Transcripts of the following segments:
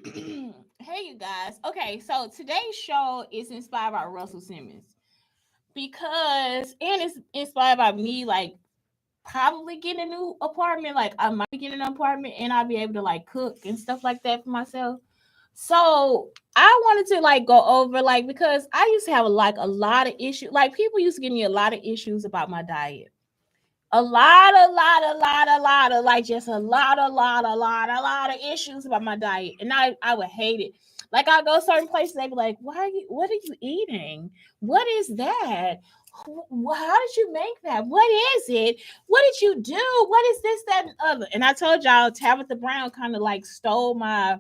Hey, you guys. Okay, so today's show is inspired by Russell Simmons and it's inspired by me, like probably getting a new apartment. Like I might be getting an apartment, and I'll be able to like cook and stuff like that for myself. So I wanted to like go over like because I used to have a lot of issues. Like people used to give me a lot of issues about my diet. A lot of like just a lot of issues about my diet, and I would hate it. Like I go certain places, they be like, "Why? What are you eating? What is that? How did you make that? What is it? What did you do? What is this, that, and other?" And I told y'all, Tabitha Brown kind of like stole my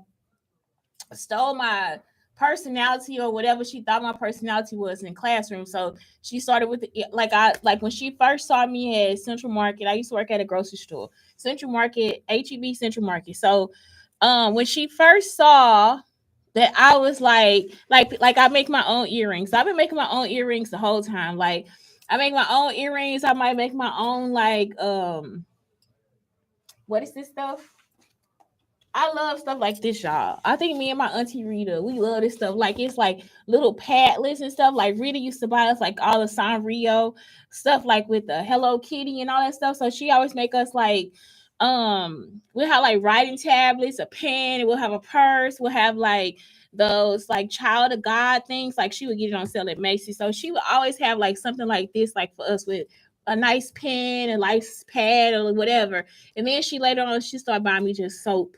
personality or whatever she thought my personality was in classroom. So she started with like when she first saw me at Central Market. I used to work at a grocery store, Central Market, HEB Central Market. So when she first saw that I was like I make my own earrings. So I've been making my own earrings the whole time. Like I make my own earrings. I might make my own like what is this stuff? I love stuff like this, y'all. I think me and my auntie Rita, we love this stuff. Like it's like little padlets and stuff. Like Rita used to buy us like all the Sanrio stuff, like with the Hello Kitty and all that stuff. So she always make us like, we'll have like writing tablets, a pen, we'll have a purse, we'll have like those like child of God things. Like she would get it on sale at Macy's. So she would always have like something like this, like for us with a nice pen, a nice pad, or whatever. And then she later on she started buying me just soap,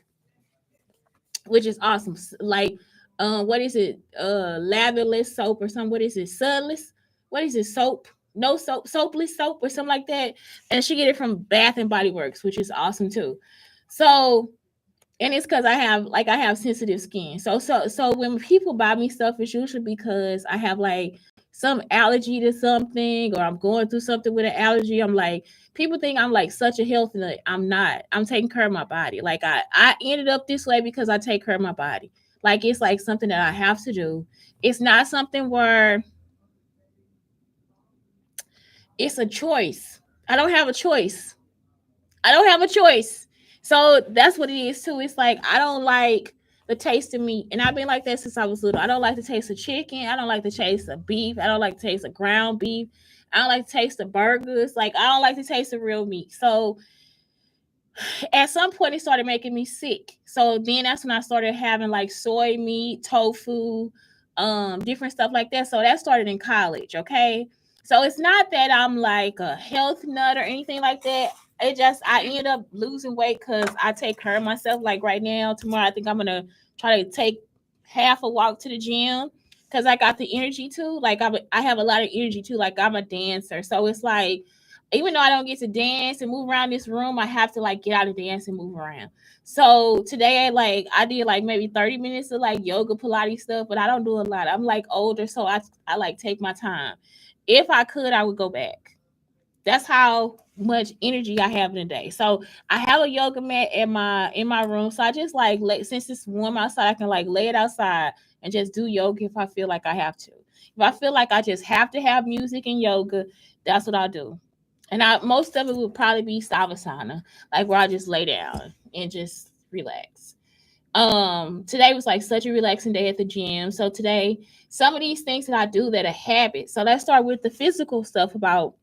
which is awesome. Like, what is it? Latherless soap or something. What is it? Sunless. What is it? Soap? No soap, soapless soap or something like that. And she get it from Bath and Body Works, which is awesome too. So, and it's because I have sensitive skin. So when people buy me stuff, it's usually because I have like some allergy to something, or I'm going through something with an allergy. I'm like, people think I'm like such a health nut. I'm not. I'm taking care of my body. Like I ended up this way because I take care of my body. Like it's like something that I have to do. It's not something where it's a choice. I don't have a choice. I don't have a choice. So that's what it is too. It's like I don't like the taste of meat. And I've been like that since I was little. I don't like the taste of chicken. I don't like the taste of beef. I don't like the taste of ground beef. I don't like the taste of burgers. Like I don't like the taste of real meat. So at some point it started making me sick. So then that's when I started having like soy meat, tofu, different stuff like that. So that started in college, okay? So it's not that I'm like a health nut or anything like that. It just I ended up losing weight because I take care of myself. Like right now, tomorrow I think I'm gonna try to take half a walk to the gym because I got the energy too. Like I have a lot of energy too. Like I'm a dancer, so it's like even though I don't get to dance and move around this room, I have to like get out and dance and move around. So today, like I did like maybe 30 minutes of like yoga, Pilates stuff, but I don't do a lot. I'm like older, so I like take my time. If I could, I would go back. That's how much energy I have in a day. So I have a yoga mat in my room. So I just like since it's warm outside, I can like lay it outside and just do yoga if I feel like I have to. If I feel like I just have to have music and yoga, that's what I'll do. And I most of it would probably be savasana, like where I just lay down and just relax. Today was like such a relaxing day at the gym. So today, some of these things that I do that are habits. So let's start with the physical stuff about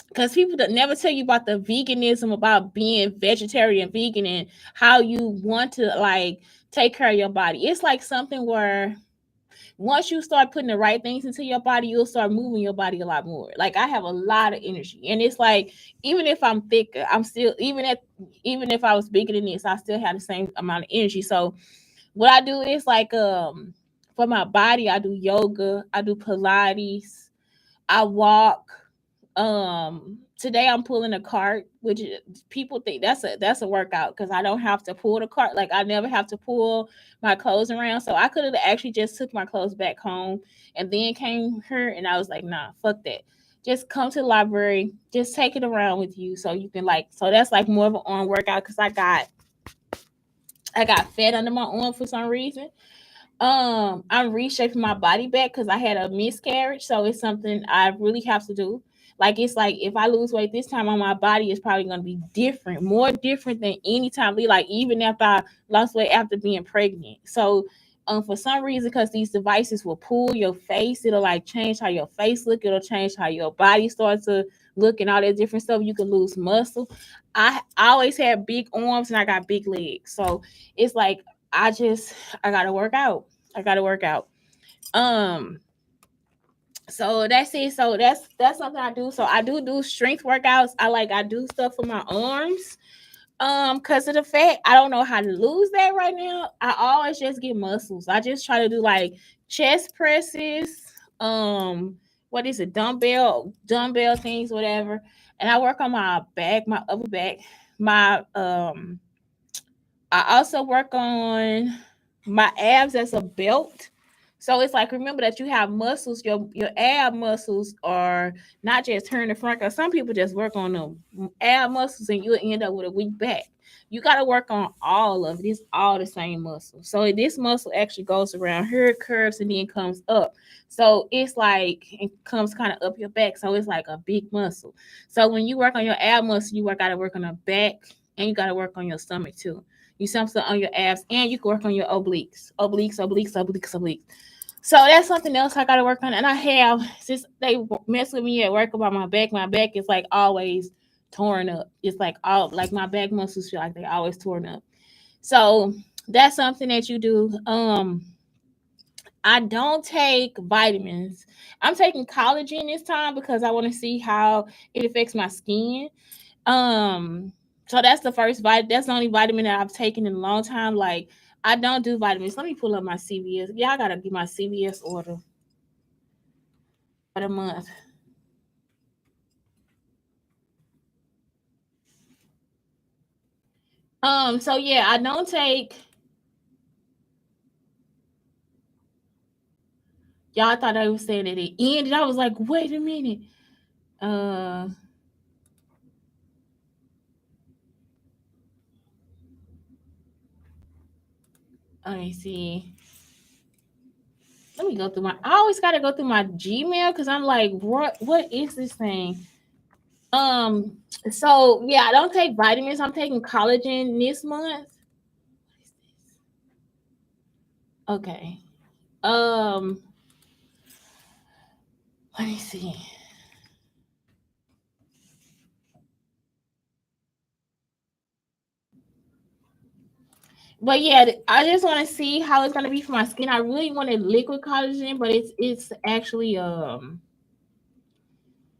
because people that never tell you about the veganism, about being vegetarian, vegan, and how you want to like take care of your body. It's like something where once you start putting the right things into your body, you'll start moving your body a lot more. Like I have a lot of energy, and it's like even if I'm thicker, I'm still even if I was bigger than this, I still have the same amount of energy. So what I do is like for my body, I do yoga, I do Pilates, I walk. Today I'm pulling a cart, which people think that's a workout because I don't have to pull the cart. Like I never have to pull my clothes around. So I could have actually just took my clothes back home and then came here, and I was like, nah, fuck that. Just come to the library, just take it around with you so you can like so that's like more of an arm workout because I got fat under my arm for some reason. I'm reshaping my body back because I had a miscarriage, so it's something I really have to do. Like it's like if I lose weight this time on my body, it's probably gonna be different, more different than any time. Like even after I lost weight after being pregnant. So for some reason, because these devices will pull your face, it'll like change how your face look, it'll change how your body starts to look and all that different stuff. You can lose muscle. I always had big arms and I got big legs. So it's like I just I gotta work out. I gotta work out. Um, so that's it. So that's something I do. So I do strength workouts. I do stuff for my arms. Because of the fact I don't know how to lose that right now. I always just get muscles. I just try to do like chest presses. What is it? Dumbbell things, whatever. And I work on my back, my upper back, my I also work on my abs as a belt. So it's like remember that you have muscles. Your ab muscles are not just turn the front. Cause some people just work on them ab muscles and you'll end up with a weak back. You got to work on all of it. It's all the same muscle. So this muscle actually goes around here, curves, and then comes up. So it's like it comes kind of up your back. So it's like a big muscle. So when you work on your ab muscle, you got to work on the back and you got to work on your stomach too. You something on your abs, and you can work on your obliques. So that's something else I gotta work on. And I have since they mess with me at work about my back. My back is like always torn up. It's like all like my back muscles feel like they always torn up. So that's something that you do. I don't take vitamins. I'm taking collagen this time because I want to see how it affects my skin. Um, so that's the first that's the only vitamin that I've taken in a long time. Like I don't do vitamins. Let me pull up my CVS. Yeah, I gotta get my CVS order for the month. So yeah, I don't take y'all thought I was saying that it ended. I was like, wait a minute. Uh let me see. Let me go through my I always gotta go through my Gmail because I'm like, what is this thing? Um, so yeah, I don't take vitamins. I'm taking collagen this month. Okay. Um, let me see. But yeah, I just want to see how it's gonna be for my skin. I really wanted liquid collagen, but it's actually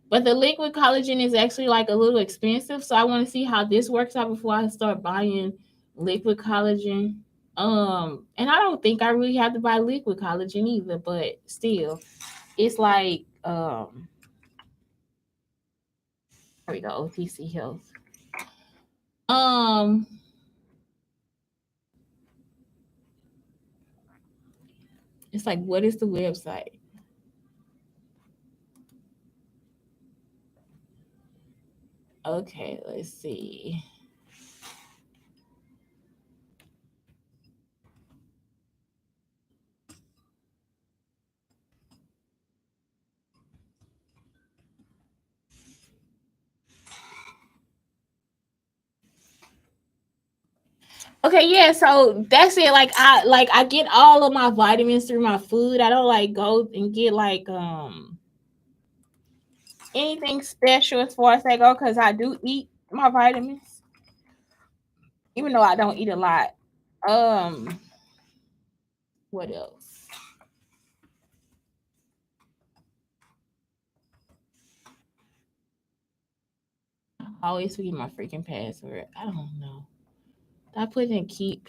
but the liquid collagen is actually like a little expensive. So I want to see how this works out before I start buying liquid collagen. And I don't think I really have to buy liquid collagen either, but still, it's like there we go, OTC Health. Um, it's like what is the website? Okay, let's see. Okay, yeah, so that's it. Like I get all of my vitamins through my food. I don't like go and get like anything special as far as they go because I do eat my vitamins, even though I don't eat a lot. Um, what else? I always forget my freaking password. I don't know. I put in keep.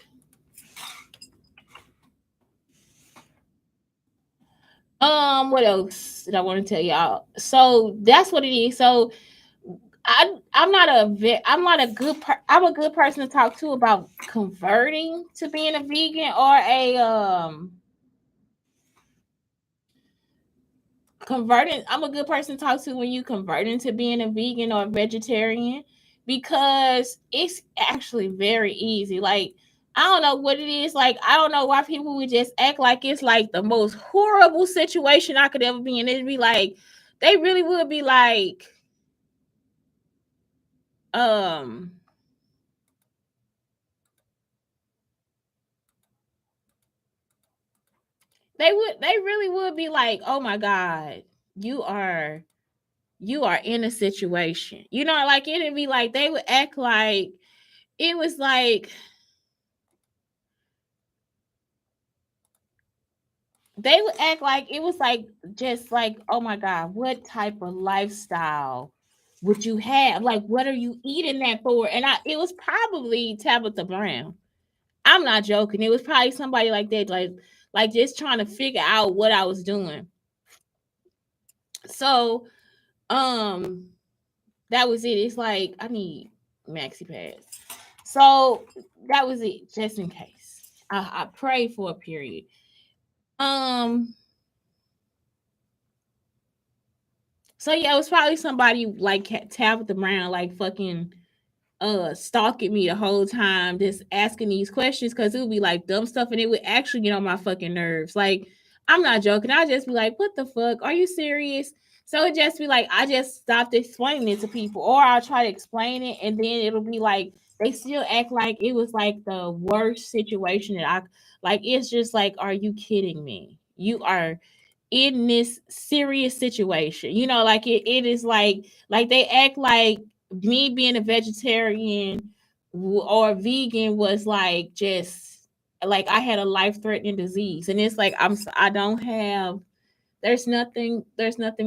What else did I want to tell y'all? So that's what it is. So I'm not a I'm a good person to talk to about converting to being a vegan or a converting. I'm a good person to talk to when you converting to being a vegan or a vegetarian because it's actually very easy. Like I don't know what it is. Like, I don't know why people would just act like it's like the most horrible situation I could ever be in. It'd be like, they really would be like, um, they really would be like, oh my God, you are, you are in a situation. You know, like it'd be like they would act like it was like they would act like it was like just like, oh my God, what type of lifestyle would you have? Like, what are you eating that for? And it was probably Tabitha Brown. I'm not joking. It was probably somebody like that, like just trying to figure out what I was doing. So, um, that was it. It's like I need maxi pads. So that was it, just in case. I prayed for a period. Um, so yeah, it was probably somebody like Tabitha Brown, like fucking stalking me the whole time, just asking these questions because it would be like dumb stuff and it would actually get on my fucking nerves. Like, I'm not joking. I just be like, what the fuck? Are you serious? So it just be like I just stopped explaining it to people, or I'll try to explain it, and then it'll be like they still act like it was like the worst situation that I like. It's just like, are you kidding me? You are in this serious situation. You know, like it is like they act like me being a vegetarian or vegan was like just like I had a life threatening disease, and it's like I don't have. There's nothing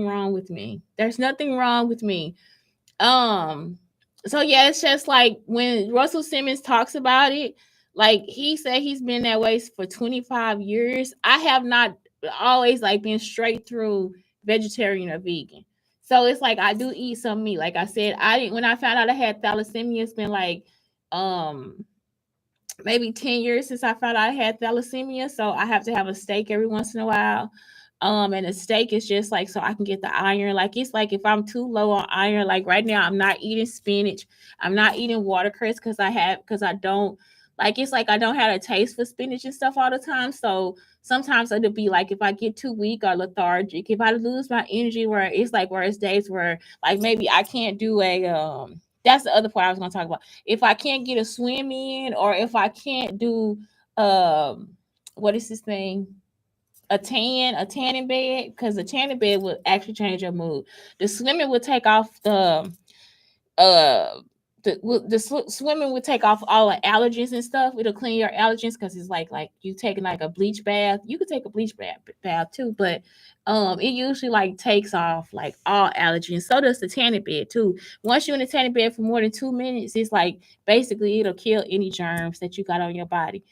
wrong with me. There's nothing wrong with me. Um, so yeah, it's just like when Russell Simmons talks about it, like he said he's been that way for 25 years. I have not always like been straight through vegetarian or vegan. So it's like I do eat some meat. Like I said, I didn't when I found out I had thalassemia, it's been like um maybe 10 years since I found out I had thalassemia. So I have to have a steak every once in a while. And a steak is just like so I can get the iron. Like it's like if I'm too low on iron, like right now I'm not eating spinach, I'm not eating watercress because I don't like it's like I don't have a taste for spinach and stuff all the time. So sometimes it'll be like if I get too weak or lethargic, if I lose my energy where it's days where like maybe I can't do a that's the other part I was gonna talk about. If I can't get a swim in, or if I can't do um what is this thing? A tanning bed, because the tanning bed will actually change your mood. The swimming will take off uh swimming would take off all the allergens and stuff. It'll clean your allergens because it's like you taking like a bleach bath. You could take a bleach bath too, but it usually like takes off like all allergens. So does the tanning bed too. Once you're in the tanning bed for more than 2 minutes, it's like basically it'll kill any germs that you got on your body.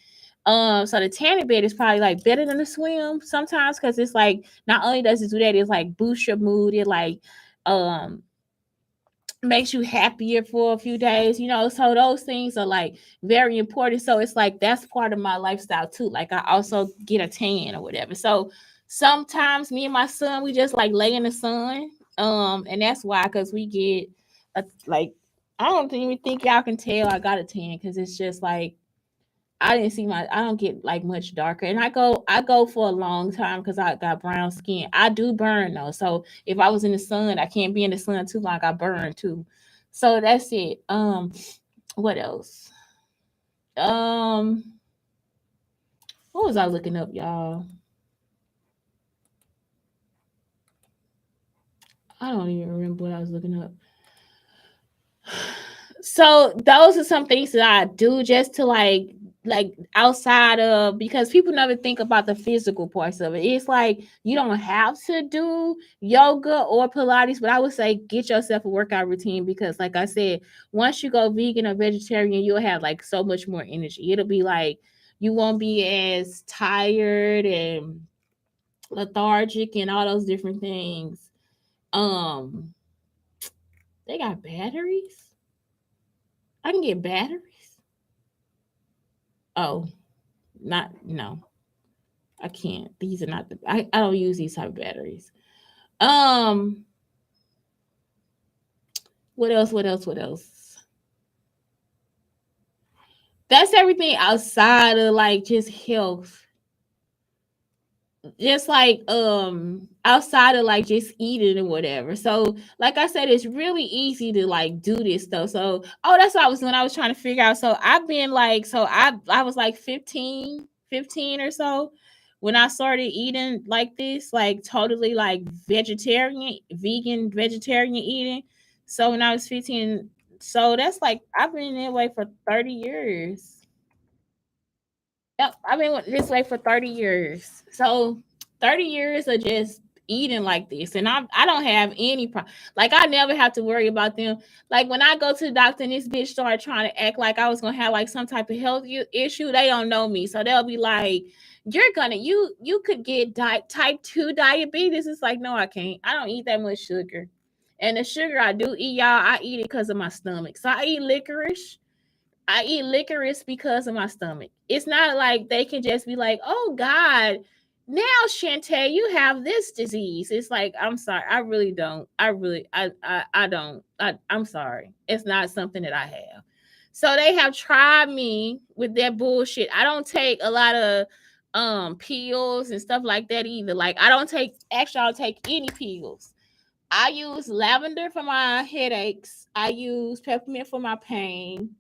So the tanning bed is probably like better than the swim sometimes because it's like not only does it do that, it's like boost your mood. It like um makes you happier for a few days, you know. So those things are like very important. So it's like that's part of my lifestyle too. Like I also get a tan or whatever. So sometimes me and my son we just like lay in the sun. And that's why because we get like I don't even think y'all can tell I got a tan because it's just like I don't get like much darker. And I go for a long time because I got brown skin. I do burn though. So if I was in the sun, I can't be in the sun too long, I burn too. So that's it. What else? Um what was I looking up, y'all? I don't even remember what I was looking up. So those are some things that I do just to like outside of because people never think about the physical parts of it. It's like you don't have to do yoga or Pilates, but I would say get yourself a workout routine because like I said, once you go vegan or vegetarian, you'll have like so much more energy. It'll be like you won't be as tired and lethargic and all those different things. Um they got batteries. I can get batteries. Oh, not no. I can't. These are not the I don't use these type of batteries. Um, what else? What else? What else? That's everything outside of like just health, just like outside of like just eating or whatever. So like I said, it's really easy to like do this stuff. So that's what I was doing. I was trying to figure out. So I've been like, so I was like 15 or so when I started eating like this, like totally like vegetarian, vegan, vegetarian eating. So when I was 15, so that's like I've been that way for 30 years. Yep, I've been this way for 30 years. So 30 years of just eating like this. And I don't have any problem. Like I never have to worry about them. Like when I go to the doctor and this bitch started trying to act like I was gonna have like some type of health issue, they don't know me. So they'll be like, you could get type 2 diabetes. It's like, no, I can't. I don't eat that much sugar. And the sugar I do eat, y'all, I eat it because of my stomach. So I eat licorice. I eat licorice because of my stomach. It's not like they can just be like, oh God, now Shante, you have this disease. It's like, I'm sorry, I really don't. I don't. I'm sorry. It's not something that I have. So they have tried me with that bullshit. I don't take a lot of pills and stuff like that either. Like I don't take actually I don't take any pills. I use lavender for my headaches. I use peppermint for my pain.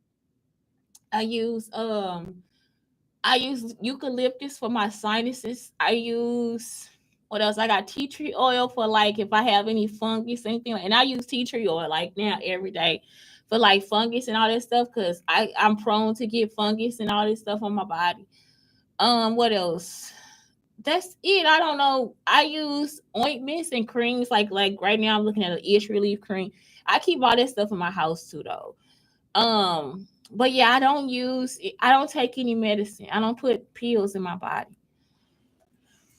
I use I use eucalyptus for my sinuses. I use what else? I got tea tree oil for like if I have any fungus, anything. And I use tea tree oil like now every day for like fungus and all that stuff because I'm prone to get fungus and all this stuff on my body. What else? That's it. I don't know. I use ointments and creams like right now I'm looking at an itch relief cream. I keep all that stuff in my house too though. But yeah, I don't take any medicine. I don't put pills in my body.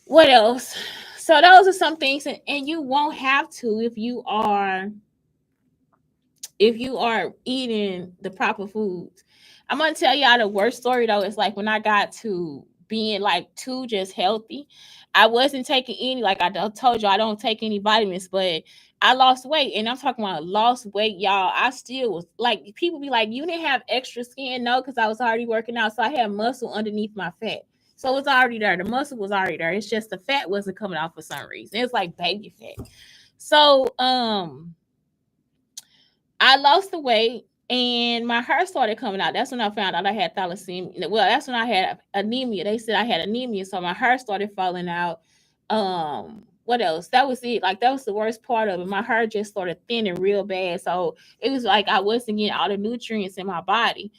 What else? So those are some things and you won't have to if you are eating the proper foods. I'm gonna tell y'all the worst story though. It's like when I got to being like too just healthy, I wasn't taking any. Like told you, I don't take any vitamins, but I lost weight, and I'm talking about lost weight, y'all. I still was like people be like, you didn't have extra skin, no, because I was already working out, so I had muscle underneath my fat. So it was already there. The muscle was already there. It's just the fat wasn't coming off for some reason. It's like baby fat. So I lost the weight and my hair started coming out. That's when I found out I had thalassemia. Well, that's when I had anemia. They said I had anemia, so my hair started falling out. What else? That was it. Like that was the worst part of it. My hair just started thinning real bad. So it was like I wasn't getting all the nutrients in my body.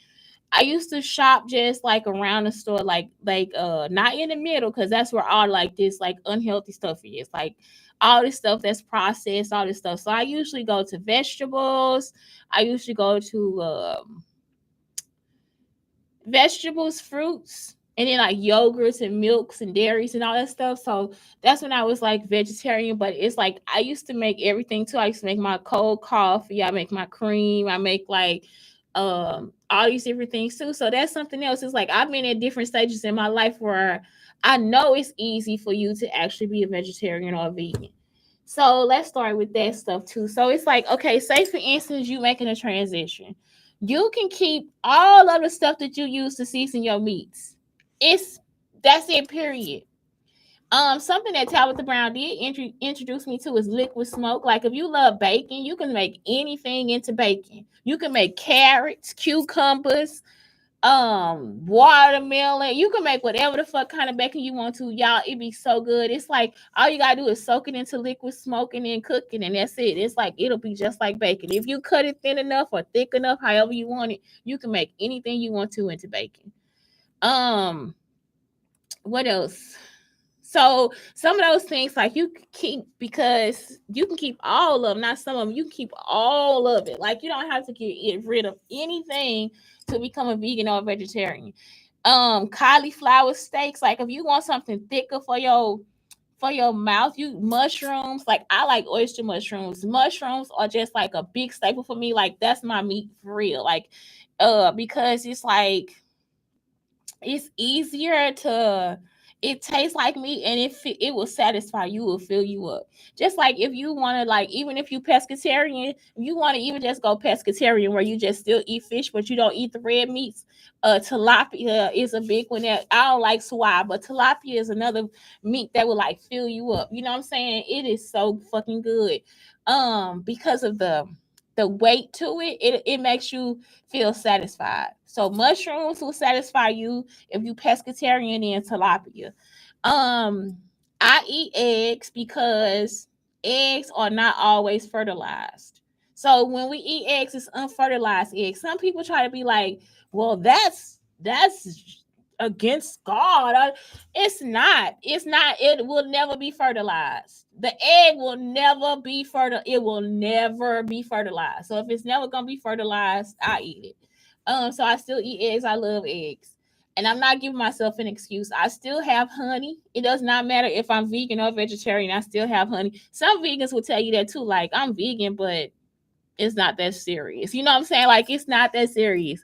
I used to shop just like around the store, like not in the middle, because that's where all like this like unhealthy stuff is. Like all this stuff that's processed, all this stuff. So I usually go to vegetables. I usually go to vegetables, fruits, and then like yogurts and milks and dairies and all that stuff. So that's when I was like vegetarian. But it's like I used to make everything too. I used to make my cold coffee. I make my cream. I make like all these different things too. So that's something else. It's like I've been at different stages in my life where I know it's easy for you to actually be a vegetarian or a vegan. So let's start with that stuff too. So it's like, okay, say for instance, you making a transition. You can keep all of the stuff that you use to season your meats. It's that's it, period. Something that Tabitha Brown did introduce me to is liquid smoke. Like if you love bacon, you can make anything into bacon. You can make carrots, cucumbers, watermelon. You can make whatever the fuck kind of bacon you want to, y'all. It be so good. It's like all you gotta do is soak it into liquid smoke and then cook it, and that's it. It's like it'll be just like bacon. If you cut it thin enough or thick enough, however you want it, you can make anything you want to into bacon. What else? So some of those things like you can keep, because you can keep all of them, not some of them. You can keep all of it. Like you don't have to get rid of anything to become a vegan or a vegetarian. Cauliflower steaks. Like if you want something thicker for your mouth, you mushrooms. Like I like oyster mushrooms. Mushrooms are just like a big staple for me. Like that's my meat for real. Like because it's like it's easier to It tastes like meat, and it will satisfy you, will fill you up. Just like if you want to, like, even if you pescatarian, if you want to even just go pescatarian where you just still eat fish but you don't eat the red meats. Tilapia is a big one. That I don't like swai, but tilapia is another meat that will like fill you up. You know what I'm saying? It is so fucking good. Because of the weight to it, it makes you feel satisfied. So mushrooms will satisfy you if you pescatarian, and tilapia. Um, I eat eggs because eggs are not always fertilized. So when we eat eggs, it's unfertilized eggs. Some people try to be like, well, that's against God. It's not. It's not. It will never be fertilized. The egg will never be fertile. It will never be fertilized. So if it's never gonna be fertilized, I eat it. So I still eat eggs. I love eggs. And I'm not giving myself an excuse. I still have honey. It does not matter if I'm vegan or vegetarian. I still have honey. Some vegans will tell you that too. Like, I'm vegan, but it's not that serious. You know what I'm saying? Like, it's not that serious.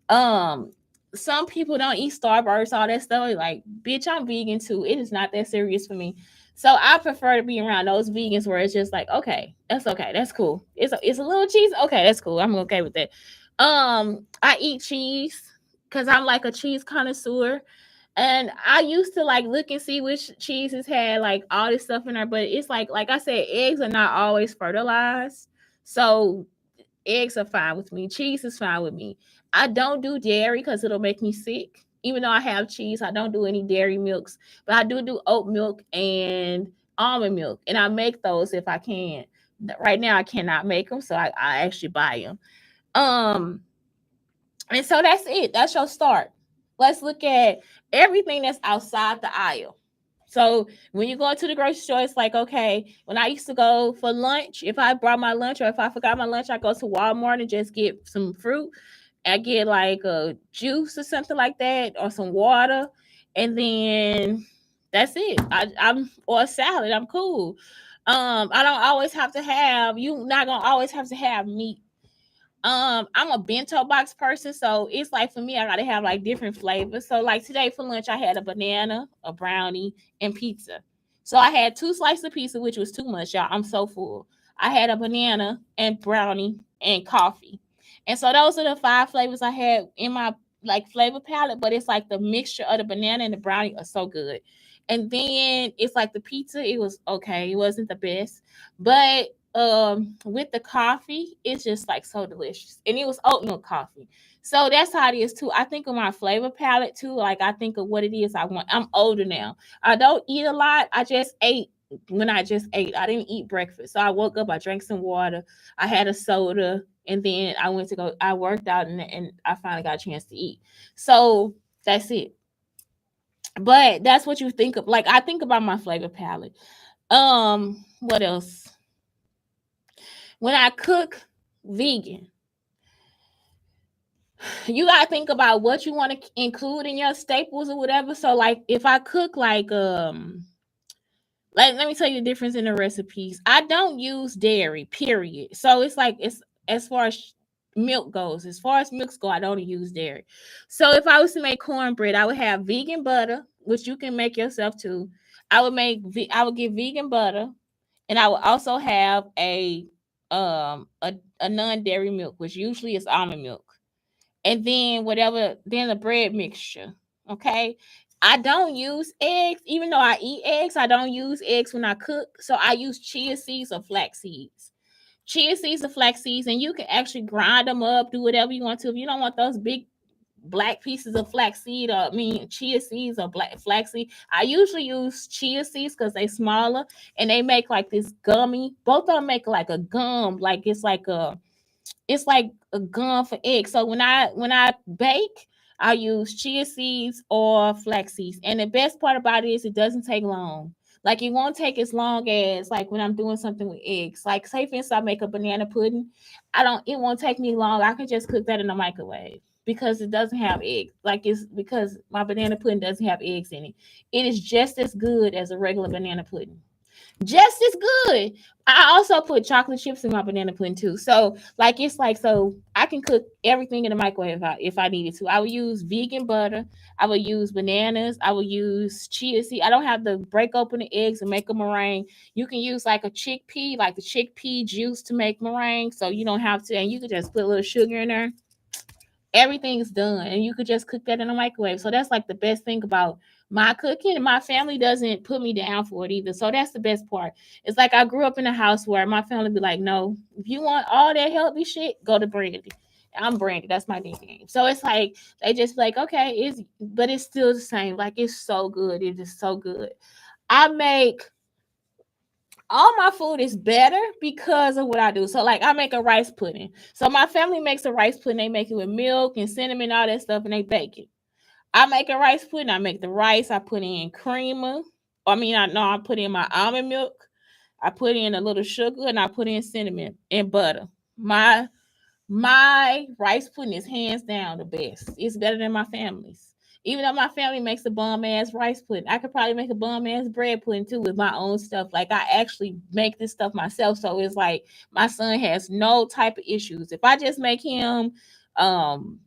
Um, some people don't eat Starburst, all that stuff. Like, bitch, I'm vegan too. It is not that serious for me. So I prefer to be around those vegans where it's just like, okay, that's cool. It's a little cheese. Okay, that's cool. I'm okay with that. I eat cheese because I'm like a cheese connoisseur. And I used to like look and see which cheeses had like all this stuff in there, but it's like I said, eggs are not always fertilized. So eggs are fine with me. Cheese is fine with me. I don't do dairy because it'll make me sick. Even though I have cheese, I don't do any dairy milks, but I do oat milk and almond milk, and I make those if I can. Right now, I cannot make them, so I actually buy them. Um, and so that's it. That's your start. Let's look at everything that's outside the aisle. So when you go into the grocery store, it's like, okay, when I used to go for lunch, if I brought my lunch or if I forgot my lunch, I go to Walmart and just get some fruit. I get like a juice or something like that, or some water, and then that's it. I'm or a salad. I'm cool. I don't always have to have. You not gonna always have to have meat. I'm a bento box person, so it's like for me, I gotta have like different flavors. So like today for lunch, I had a banana, a brownie, and pizza. So I had 2 slices of pizza, which was too much, y'all. I'm so full. I had a banana and brownie and coffee, and so those are the 5 flavors I had in my like flavor palette. But it's like the mixture of the banana and the brownie are so good, and then it's like the pizza. It was okay. It wasn't the best, but with the coffee, it's just like so delicious. And it was oat milk coffee. So that's how it is too. I think of my flavor palette too. Like I think of what it is I want. I'm older now. I don't eat a lot. I just ate when I just ate. I didn't eat breakfast. So I woke up, I drank some water, I had a soda, and then I went to go, I worked out, and I finally got a chance to eat. So that's it. But that's what you think of. Like I think about my flavor palette. What else? When I cook vegan, you gotta think about what you want to include in your staples or whatever. So like if I cook like let me tell you the difference in the recipes. I don't use dairy, period. So it's like it's as far as milk goes, as far as milks go, I don't use dairy. So if I was to make cornbread, I would have vegan butter, which you can make yourself too. I would get vegan butter, and I would also have a non-dairy milk, which usually is almond milk, and then whatever, then the bread mixture. Okay. I don't use eggs, even though I eat eggs. I don't use eggs when I cook. So I use chia seeds or flax seeds. Chia seeds or flax seeds, and you can actually grind them up, do whatever you want to. If you don't want those big black pieces of flaxseed, or I mean chia seeds or black flaxseed, I usually use chia seeds because they smaller and they make like this gummy. Both of them make like a gum, like it's like a gum for eggs. So when I bake, I use chia seeds or flax seeds. And the best part about it is it doesn't take long. Like it won't take as long as like when I'm doing something with eggs. Like say for instance, I make a banana pudding. It won't take me long. I can just cook that in the microwave because it doesn't have eggs. Like it's because my banana pudding doesn't have eggs in it. It is just as good as a regular banana pudding. just as good. I also put chocolate chips in my banana pudding too. So like it's like so I can cook everything in the microwave if I needed to. I would use vegan butter. I would use bananas. I would use chia seed. I don't have to break open the eggs and make a meringue. You can use like a chickpea, like the chickpea juice to make meringue. So you don't have to, and you could just put a little sugar in there. Everything's done, and you could just cook that in the microwave. So that's like the best thing about my cooking, and my family doesn't put me down for it either. So that's the best part. It's like I grew up in a house where my family be like, no, if you want all that healthy shit, go to Brandy. I'm Brandy. That's my nickname. So it's like they just like, okay, but it's still the same. Like it's so good. It is so good. I make all my food is better because of what I do. So like I make a rice pudding. So my family makes a rice pudding. They make it with milk and cinnamon, all that stuff, and they bake it. I make a rice pudding. I make the rice. I put in creamer. I mean, I know I put in my almond milk. I put in a little sugar and I put in cinnamon and butter. My my rice pudding is hands down the best. It's better than my family's. Even though my family makes a bum ass rice pudding, I could probably make a bum ass bread pudding too with my own stuff. Like I actually make this stuff myself, so it's like my son has no type of issues. If I just make him um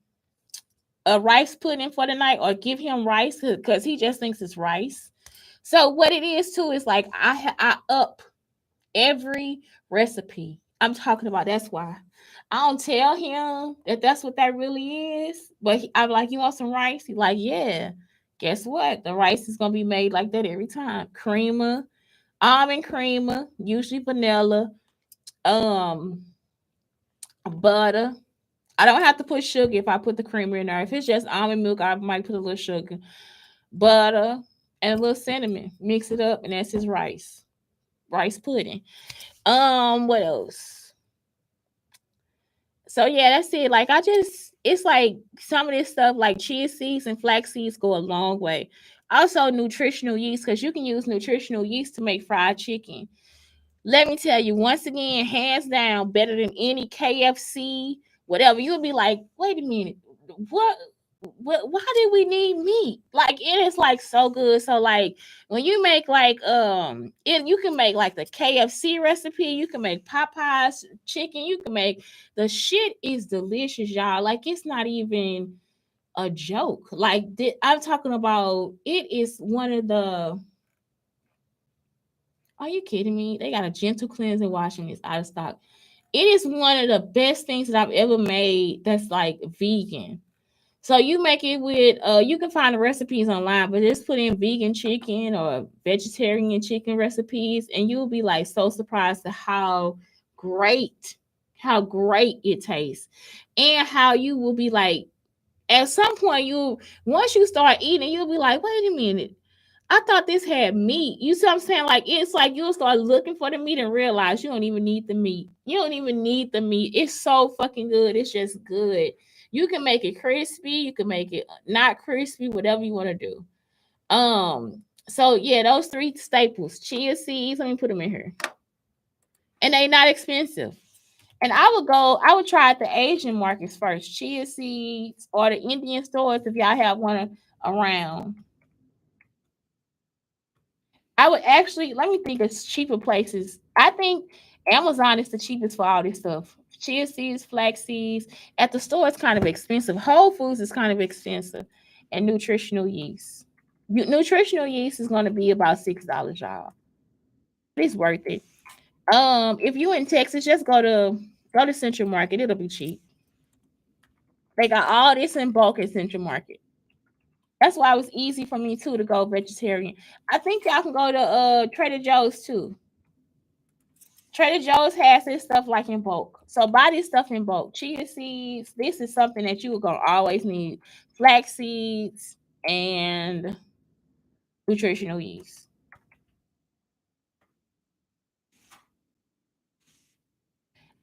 a rice pudding for the night or give him rice because he just thinks it's rice. So what it is too is like I up every recipe. I'm talking about that's why. I don't tell him that that's what that really is. But I'm like, you want some rice? He's like, yeah. Guess what? The rice is gonna be made like that every time. Creamer, almond creamer, usually vanilla, um, butter. I don't have to put sugar if I put the creamer in there. If it's just almond milk, I might put a little sugar, butter, and a little cinnamon. Mix it up, and that's his rice pudding. What else? So yeah, that's it. Like it's like some of this stuff, like chia seeds and flax seeds, go a long way. Also, nutritional yeast, because you can use nutritional yeast to make fried chicken. Let me tell you, once again, hands down, better than any KFC, whatever. You'll be like, wait a minute, what? Why did we need meat? Like it is like so good. So like when you make like you can make like the KFC recipe, you can make Popeyes chicken, you can make the shit is delicious, y'all. Like it's not even a joke. Like I'm talking about it is one of the are you kidding me? They got a gentle cleansing washing is out of stock. It is one of the best things that I've ever made that's like vegan. So you make it with you can find the recipes online, but just put in vegan chicken or vegetarian chicken recipes, and you'll be like so surprised at great, how great it tastes. And how you will be like at some point you once you start eating, you'll be like, wait a minute. I thought this had meat. You see what I'm saying? Like it's like you'll start looking for the meat and realize you don't even need the meat. You don't even need the meat. It's so fucking good. It's just good. You can make it crispy. You can make it not crispy. Whatever you want to do. So yeah, those three staples: chia seeds. Let me put them in here, and they not expensive. And I would try at the Asian markets first, chia seeds or the Indian stores if y'all have one around. I would actually let me think of cheaper places. I think Amazon is the cheapest for all this stuff. Chia seeds, flax seeds. At the store, it's kind of expensive. Whole Foods is kind of expensive, and nutritional yeast. Nutritional yeast is going to be about $6, y'all. It's worth it. If you in Texas, just go to Central Market. It'll be cheap. They got all this in bulk at Central Market. That's why it was easy for me too to go vegetarian. I think y'all can go to Trader Joe's too. Trader Joe's has this stuff like in bulk. So buy this stuff in bulk. Chia seeds. This is something that you are gonna always need. Flax seeds and nutritional yeast.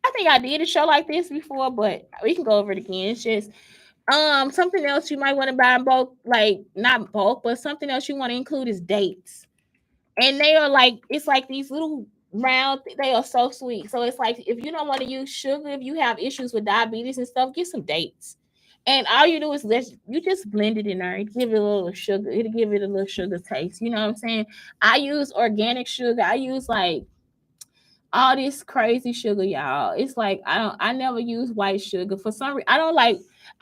I think I did a show like this before, but we can go over it again. It's just something else you might want to buy in bulk, like not bulk, but something else you want to include is dates. And they are like it's like these little round they are so sweet. So it's like if you don't want to use sugar, if you have issues with diabetes and stuff, get some dates. And all you do is you just blend it in there. Give it a little sugar. It'll give it a little sugar taste. You know what I'm saying? I use organic sugar. I use like all this crazy sugar, y'all. It's like I never use white sugar. For some reason, I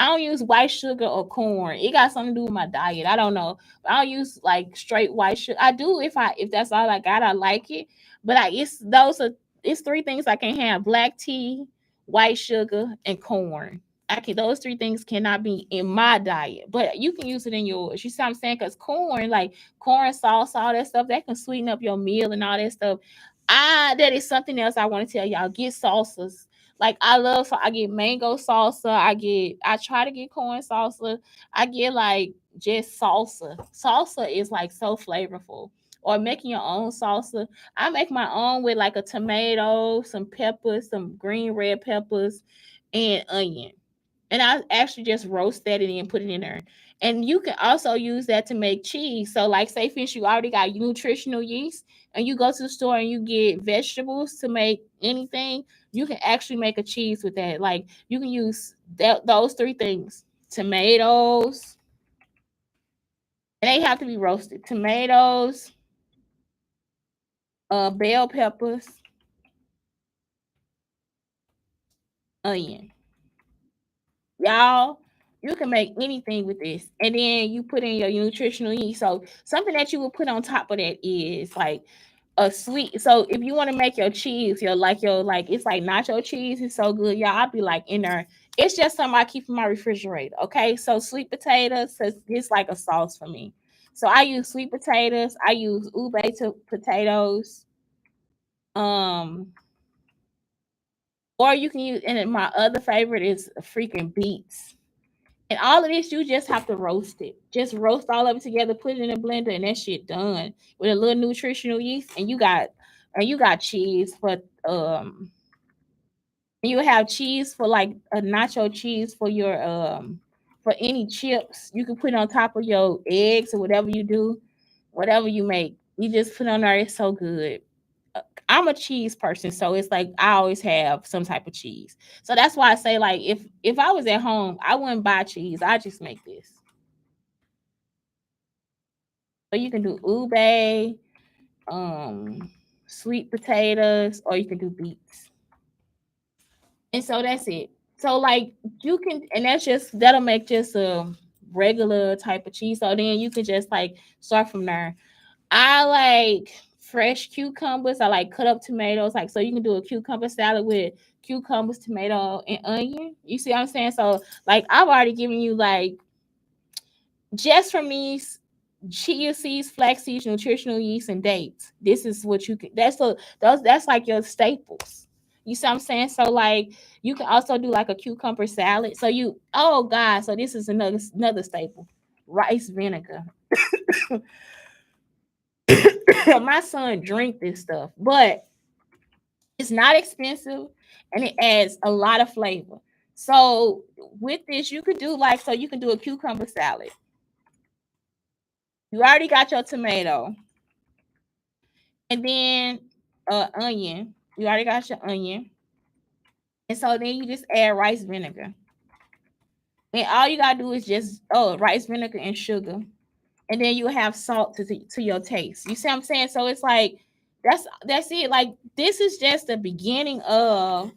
don't use white sugar or corn. It got something to do with my diet. I don't know. I don't use like straight white sugar. I do if that's all I got, I like it. But it's three things I can't have: black tea, white sugar, and corn. I can Those three things cannot be in my diet, but you can use it in yours. You see what I'm saying? Because corn, like corn sauce, all that stuff, that can sweeten up your meal and all that stuff. That is something else I want to tell y'all. Get salsas. Like I get mango salsa. I try to get corn salsa. I get like just salsa. Salsa is like so flavorful. Or making your own salsa. I make my own with like a tomato, some peppers, some green red peppers, and onion. And I actually just roast that and then put it in there. And you can also use that to make cheese. So, like, say, for instance, you already got nutritional yeast, and you go to the store and you get vegetables to make anything. You can actually make a cheese with that. Like, you can use those three things: tomatoes, and they have to be roasted. Tomatoes, bell peppers, onion. Y'all, you can make anything with this. And then you put in your nutritional yeast. So something that you would put on top of that is like a sweet. So if you want to make your cheese, it's like nacho cheese is so good. Y'all, I'll be like in there. It's just something I keep in my refrigerator. Okay. So sweet potatoes, so it's like a sauce for me. So I use sweet potatoes. I use potatoes. Um, or you can use, and then my other favorite is freaking beets. And all of this, you just have to roast it. Just roast all of it together, put it in a blender, and that shit done with a little nutritional yeast. And you got cheese for you have cheese for like a nacho cheese for your for any chips. You can put it on top of your eggs or whatever you do, whatever you make. You just put it on there. It's so good. I'm a cheese person, so it's like I always have some type of cheese. So that's why I say like if I was at home, I wouldn't buy cheese. I just make this. So you can do ube, um, sweet potatoes, or you can do beets. And so that's it. So like you can, and that'll make just a regular type of cheese. So then you can just like start from there. I like fresh cucumbers. I like cut up tomatoes. Like so you can do a cucumber salad with cucumbers, tomato, and onion. You see what I'm saying? So like I've already given you like just from these chia seeds, flax seeds, nutritional yeast, and dates. This is what you can. That's like your staples. You see what I'm saying? So like you can also do like a cucumber salad. So oh god, so this is another staple. Rice vinegar. My son drink this stuff, but it's not expensive and it adds a lot of flavor. So with this, you could do like so you can do a cucumber salad. You already got your tomato. And then onion. You already got your onion. And so then you just add rice vinegar. And all you gotta do is just rice vinegar and sugar. And then you have salt to your taste. You see what I'm saying? So it's like that's it. Like this is just the beginning of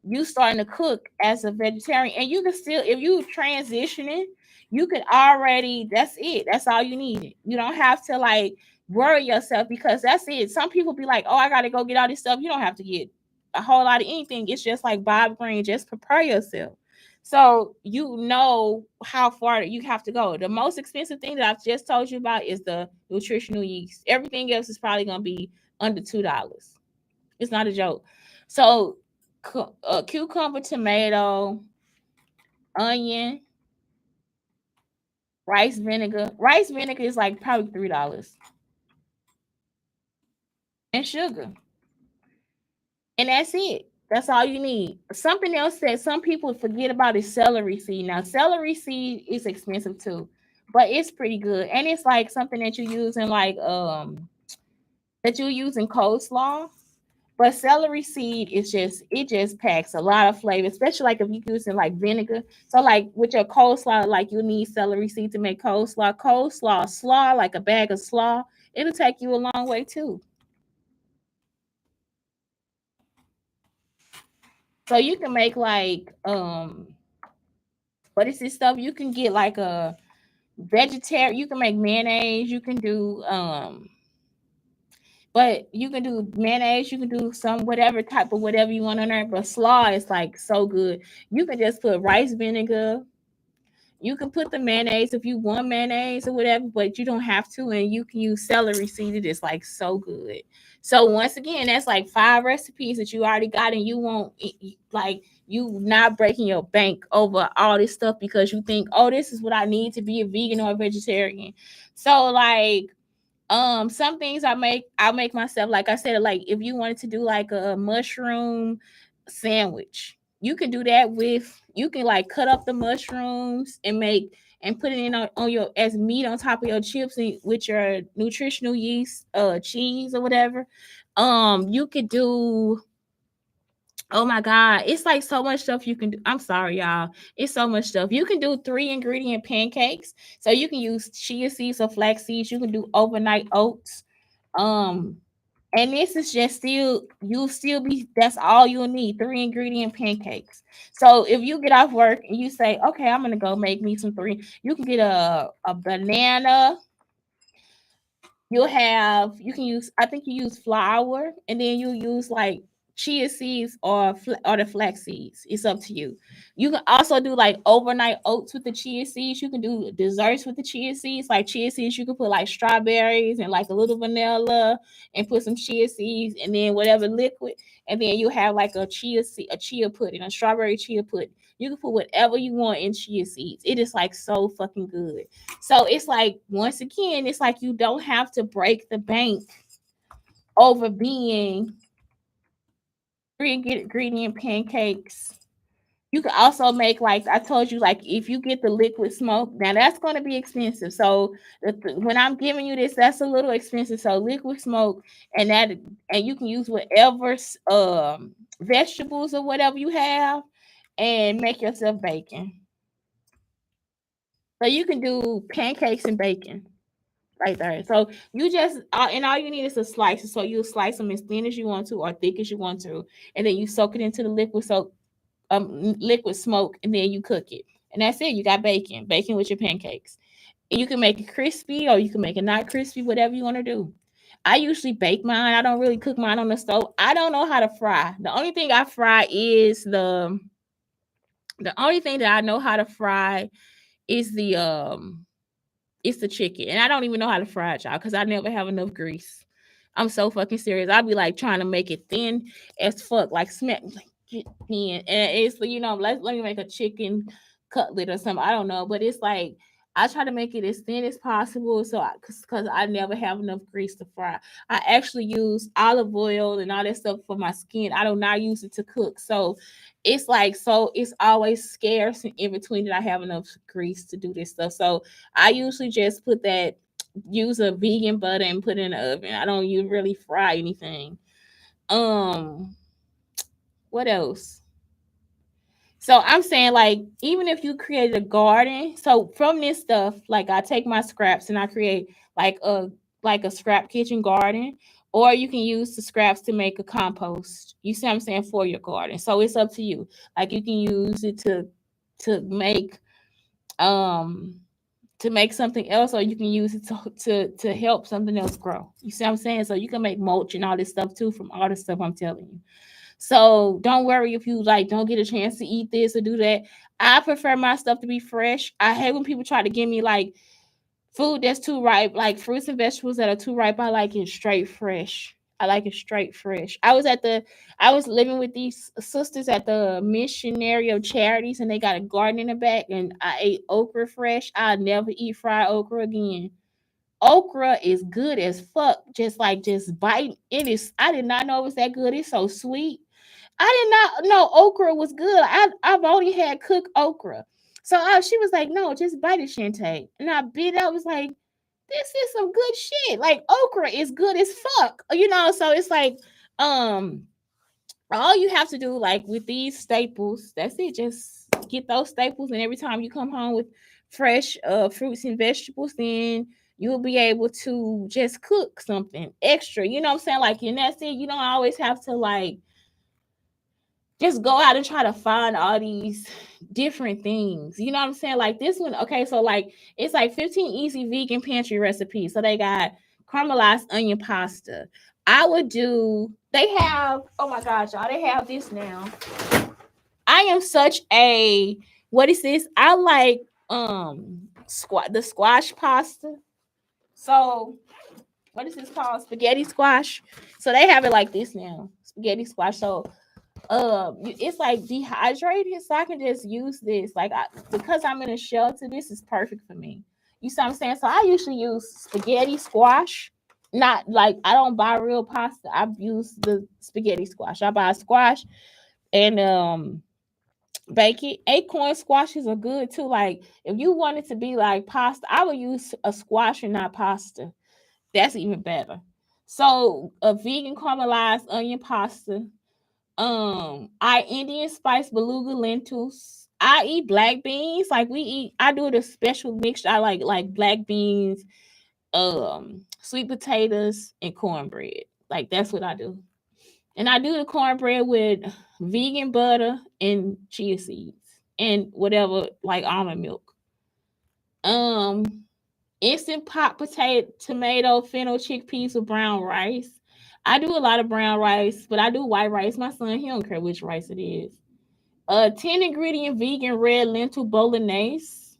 you starting to cook as a vegetarian. And you can still, if you transitioning, you can already, that's it. That's all you need. You don't have to like worry yourself because that's it. Some people be like, oh, I gotta go get all this stuff. You don't have to get a whole lot of anything. It's just like Bob Green, just prepare yourself. So you know how far you have to go. The most expensive thing that I've just told you about is the nutritional yeast. Everything else is probably gonna be under $2. It's not a joke. So cucumber, tomato, onion, rice vinegar. Rice vinegar is like probably $3, and sugar, and that's it. That's all you need. Something else that some people forget about is celery seed. Now, celery seed is expensive too, but it's pretty good, and it's like something that you use in like that you use in coleslaw. But celery seed is just, it just packs a lot of flavor, especially like if you're using like vinegar. So like with your coleslaw, like you need celery seed to make coleslaw. Coleslaw, slaw, like a bag of slaw, it'll take you a long way too. So you can make like what is this stuff? You can get like a vegetarian, you can make mayonnaise, you can do but you can do mayonnaise, you can do some whatever type of whatever you want on there. But slaw is like so good. You can just put rice vinegar. You can put the mayonnaise if you want mayonnaise or whatever, but you don't have to. And you can use celery seed. It is like so good. So once again, that's like 5 recipes that you already got, and you won't like you not breaking your bank over all this stuff because you think, oh, this is what I need to be a vegan or a vegetarian. So like some things I make myself. Like I said, like if you wanted to do like a mushroom sandwich, you can do that with, you can like cut up the mushrooms and make and put it in on your as meat on top of your chips with your nutritional yeast cheese or whatever. You could do, oh my God, it's like so much stuff you can do. I'm sorry, y'all. It's so much stuff. You can do 3 ingredient pancakes. So you can use chia seeds or flax seeds. You can do overnight oats. Um, and this is just still, you'll still be, that's all you'll need, 3 ingredient pancakes. So if you get off work and you say, okay, I'm gonna go make me some three, you can get a banana, you'll have, you can use, I think you use flour, and then you use like chia seeds or the flax seeds. It's up to you. You can also do like overnight oats with the chia seeds. You can do desserts with the chia seeds. Like chia seeds, you can put like strawberries and like a little vanilla and put some chia seeds and then whatever liquid, and then you have like a chia seed, a chia pudding, a strawberry chia pudding. You can put whatever you want in chia seeds. It is like so fucking good. So it's like, once again, it's like you don't have to break the bank over being 3 ingredient pancakes. You can also make, like I told you, like if you get the liquid smoke, now that's going to be expensive. So when I'm giving you this, that's a little expensive. So liquid smoke, and that, and you can use whatever vegetables or whatever you have, and make yourself bacon. So you can do pancakes and bacon right there. So you just and all you need is a slice. So you slice them as thin as you want to or thick as you want to, and then you soak it into the liquid smoke, and then you cook it. And that's it. You got bacon with your pancakes. And you can make it crispy or you can make it not crispy, whatever you want to do. I usually bake mine. I don't really cook mine on the stove. I don't know how to fry. The only thing I fry is the only thing that I know how to fry is the chicken. And I don't even know how to fry it, y'all, because I never have enough grease. I'm so fucking serious. I'll be like trying to make it thin as fuck, like smack like get thin. And it's, let me make a chicken cutlet or something. I don't know. But it's like I try to make it as thin as possible, so because I never have enough grease to fry. I actually use olive oil and all that stuff for my skin. I do not use it to cook. So it's like, so it's always scarce and in between that I have enough grease to do this stuff. So I usually just use a vegan butter and put it in the oven. I don't really fry anything. Um, what else? So I'm saying, like, even if you create a garden, so from this stuff, like I take my scraps and I create like a scrap kitchen garden, or you can use the scraps to make a compost. You see what I'm saying, for your garden. So it's up to you. Like you can use it to make um to make something else, or you can use it to help something else grow. You see what I'm saying? So you can make mulch and all this stuff too from all the stuff I'm telling you. So don't worry if you like don't get a chance to eat this or do that. I prefer my stuff to be fresh. I hate when people try to give me like food that's too ripe, like fruits and vegetables that are too ripe. I like it straight fresh. I like it straight fresh. I was living with these sisters at the Missionary of Charities, and they got a garden in the back, and I ate okra fresh. I'll never eat fried okra again. Okra is good as fuck. Just bite. It is. I did not know it was that good. It's so sweet. I did not know okra was good. I've only had cooked okra. So she was like, no, just bite it, Shante. And I bit it. I was like, this is some good shit. Like okra is good as fuck. So it's like, all you have to do, like with these staples, that's it. Just get those staples, and every time you come home with fresh fruits and vegetables, then you'll be able to just cook something extra. You know what I'm saying? Like, and that's it. You don't always have to like just go out and try to find all these different things. You know what I'm saying? Like this one, okay, so like it's like 15 easy vegan pantry recipes. So they got caramelized onion pasta. I would do, they have, oh my gosh, y'all, they have this now. I am such a, what is this? I like the squash pasta. So what is this called? Spaghetti squash. So they have it like this now. Spaghetti squash. So it's like dehydrated, so I can just use this. Like because I'm in a shelter, this is perfect for me. You see what I'm saying? So I usually use spaghetti squash. Not like, I don't buy real pasta. I use the spaghetti squash. I buy squash and bake it. Acorn squashes are good too. Like if you want it to be like pasta, I would use a squash and not pasta. That's even better. So a vegan caramelized onion pasta. I Indian spice beluga lentils. I eat black beans. Like we eat, I do the special mixture. I like black beans, sweet potatoes, and cornbread. Like that's what I do. And I do the cornbread with vegan butter and chia seeds and whatever, like almond milk. Um, Instant pot potato, tomato, fennel, chickpeas with brown rice. I do a lot of brown rice, but I do white rice. My son, he don't care which rice it is. 10 ingredient vegan red lentil bolognese.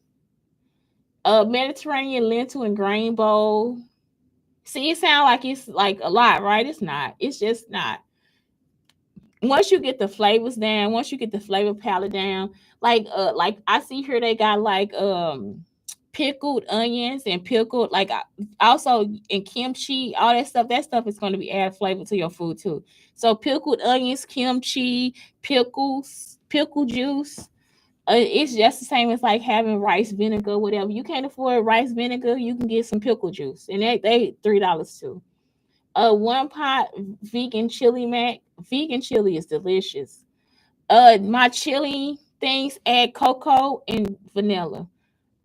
Mediterranean lentil and grain bowl. See, it sounds like it's like a lot, right? It's not. It's just not. Once you get the flavors down, once you get the flavor palette down, like I see here they got like pickled onions and pickled like also in kimchi, all that stuff. That stuff is going to be add flavor to your food too. So pickled onions, kimchi, pickles, pickle juice. It's just the same as like having rice vinegar, whatever. You can't afford rice vinegar, you can get some pickle juice, and they $3 too. 1 pot vegan chili mac. Vegan chili is delicious. My chili things add cocoa and vanilla.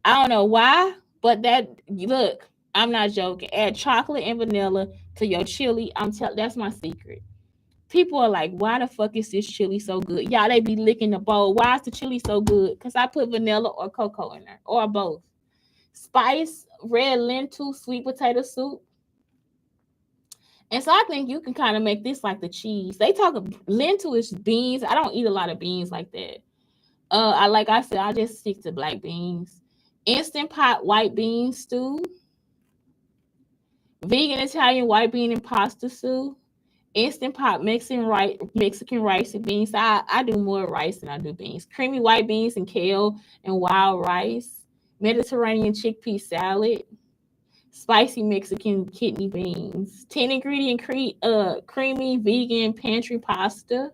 I don't know why, but that, look, I'm not joking. Add chocolate and vanilla to your chili. That's my secret. People are like, why the fuck is this chili so good? Y'all, they be licking the bowl. Why is the chili so good? Because I put vanilla or cocoa in there, or both. Spice, red lentil, sweet potato soup. And so I think you can kind of make this like the cheese. They talk of lentil is beans. I don't eat a lot of beans like that. Like I said, I just stick to black beans. Instant pot white bean stew. Vegan Italian white bean and pasta stew. Instant pot Mexican rice and beans. I do more rice than I do beans. Creamy white beans and kale and wild rice. Mediterranean chickpea salad. Spicy Mexican kidney beans. 10 ingredient creamy vegan pantry pasta.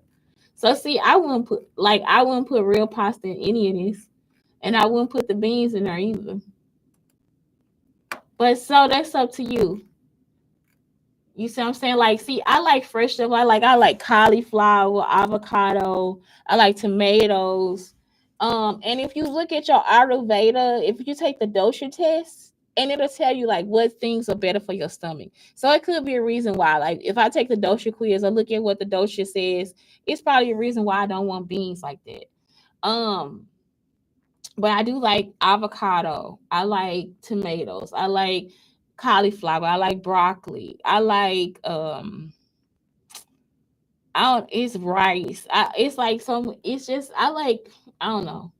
So see, I wouldn't put real pasta in any of this. And I wouldn't put the beans in there either. But so that's up to you. You see what I'm saying? Like, see, I like fresh stuff. I like cauliflower, avocado. I like tomatoes. And if you look at your Ayurveda, if you take the dosha test, and it'll tell you like what things are better for your stomach. So it could be a reason why. Like if I take the dosha quiz or look at what the dosha says, it's probably a reason why I don't want beans like that. Um, but I do like avocado. I like tomatoes. I like cauliflower. I like broccoli. I like I don't it's rice. It's like some it's just I like I don't know.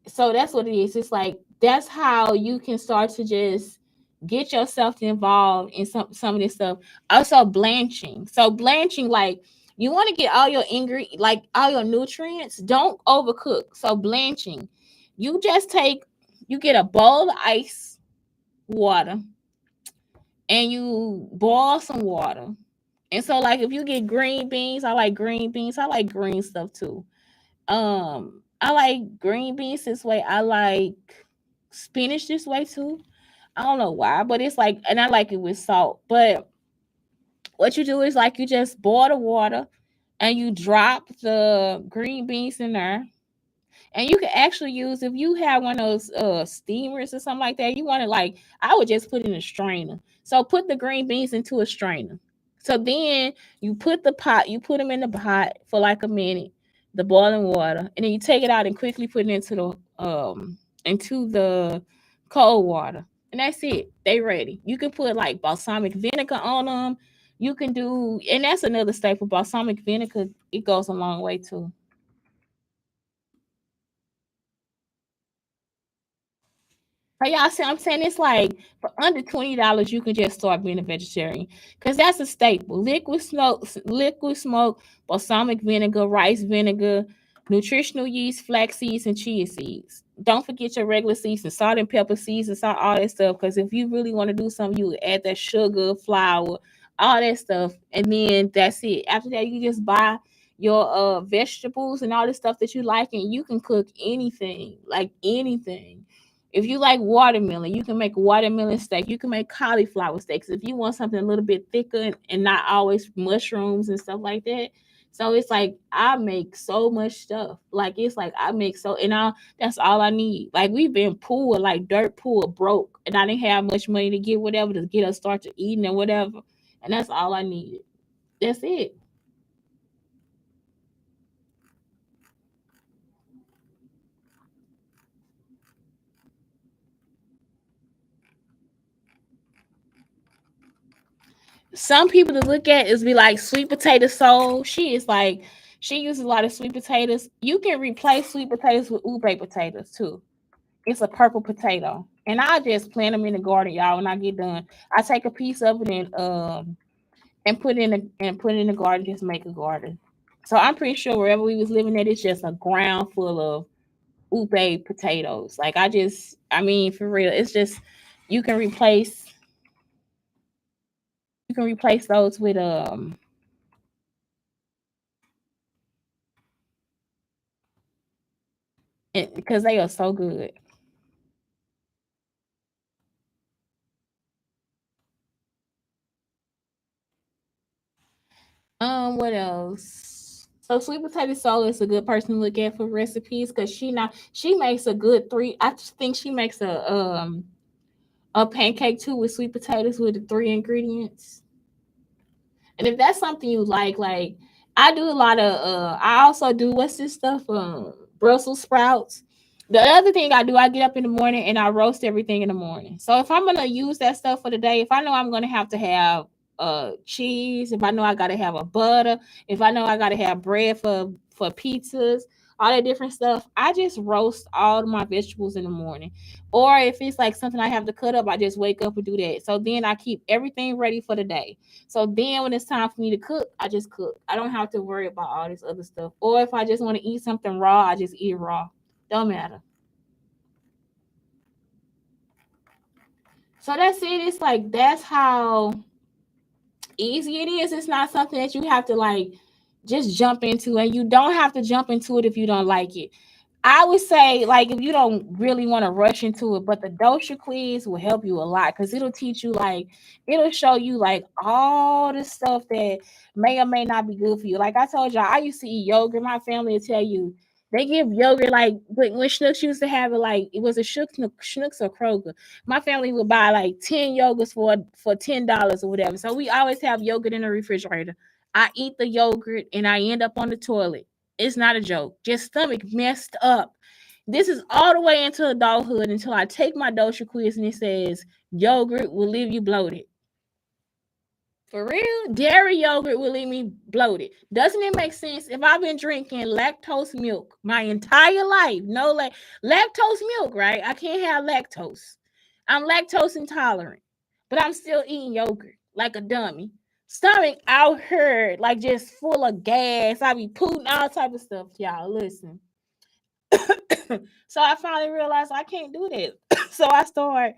So that's what it is. It's like that's how you can start to just get yourself involved in some of this stuff. Also blanching. So blanching, like you want to get all your like all your nutrients. Don't overcook. So blanching, you just take you get a bowl of ice water and you boil some water. And so like if you get green beans, I like green beans. I like green stuff too. I like green beans this way. I like spinach this way too. I don't know why, but it's like, and I like it with salt. But what you do is like you just boil the water, and you drop the green beans in there. And you can actually use, if you have one of those steamers or something like that, you want to, like, I would just put it in a strainer. So put the green beans into a strainer. So then you put them in the pot for like a minute, the boiling water, and then you take it out and quickly put it into the cold water. And that's it. They ready. You can put like balsamic vinegar on them. You can do, and that's another staple, balsamic vinegar. It goes a long way too. But y'all see, I'm saying it's like for under $20, you can just start being a vegetarian, because that's a staple. Liquid smoke, balsamic vinegar, rice vinegar, nutritional yeast, flax seeds, and chia seeds. Don't forget your regular season, salt and pepper seeds, and salt, all that stuff. Because if you really want to do something, you add that sugar, flour, all that stuff, and then that's it. After that, you just buy your vegetables and all the stuff that you like, and you can cook anything, like anything. If you like watermelon, you can make watermelon steak. You can make cauliflower steaks. If you want something a little bit thicker and not always mushrooms and stuff like that. So it's like I make so much stuff. Like it's like I make so, and I that's all I need. Like we've been poor, like dirt poor, broke, and I didn't have much money to get whatever to get us started eating and whatever. And that's all I needed. That's it. Some people to look at is be like sweet potato soul. She is like she uses a lot of sweet potatoes. You can replace sweet potatoes with ube potatoes too. It's a purple potato, and I just plant them in the garden, y'all. When I get done, I take a piece of it and put it in the garden. Just make a garden. So I'm pretty sure wherever we was living at, it's just a ground full of ube potatoes. Like I mean, for real, it's just you can replace those with because they are so good. What else? So sweet potato soul is a good person to look at for recipes, because she makes a good three. I just think she makes a pancake too with sweet potatoes with the three ingredients. And if that's something you like I do a lot of I also do, what's this stuff? Brussels sprouts. The other thing I do, I get up in the morning and I roast everything in the morning. So if I'm gonna use that stuff for the day, if I know I'm gonna have to have cheese, if I know I gotta have a butter, if I know I gotta have bread for pizzas, all that different stuff, I just roast all of my vegetables in the morning. Or if it's like something I have to cut up, I just wake up and do that. So then I keep everything ready for the day. So then when it's time for me to cook, I just cook. I don't have to worry about all this other stuff. Or if I just want to eat something raw, I just eat it raw. Don't matter. So that's it. It's like that's how easy it is. It's not something that you have to like just jump into, and you don't have to jump into it if you don't like it. I would say, like, if you don't really want to rush into it, but the dosha quiz will help you a lot, because it'll teach you, like, it'll show you, like, all the stuff that may or may not be good for you. Like I told y'all, I used to eat yogurt. My family will tell you they give yogurt, like, when Schnucks used to have it, like, it was a Schnucks or Kroger. My family would buy, like, 10 yogurts for $10 or whatever. So we always have yogurt in the refrigerator. I eat the yogurt and I end up on the toilet. It's not a joke. Just stomach messed up. This is all the way into adulthood until I take my dosha quiz and it says yogurt will leave you bloated. For real, dairy yogurt will leave me bloated. Doesn't it make sense? If I've been drinking lactose milk my entire life, no, like lactose milk, right? I can't have lactose. I'm lactose intolerant, but I'm still eating yogurt like a dummy. Stomach out here like just full of gas. I be pooting all type of stuff. Y'all listen. So I finally realized I can't do that. So I started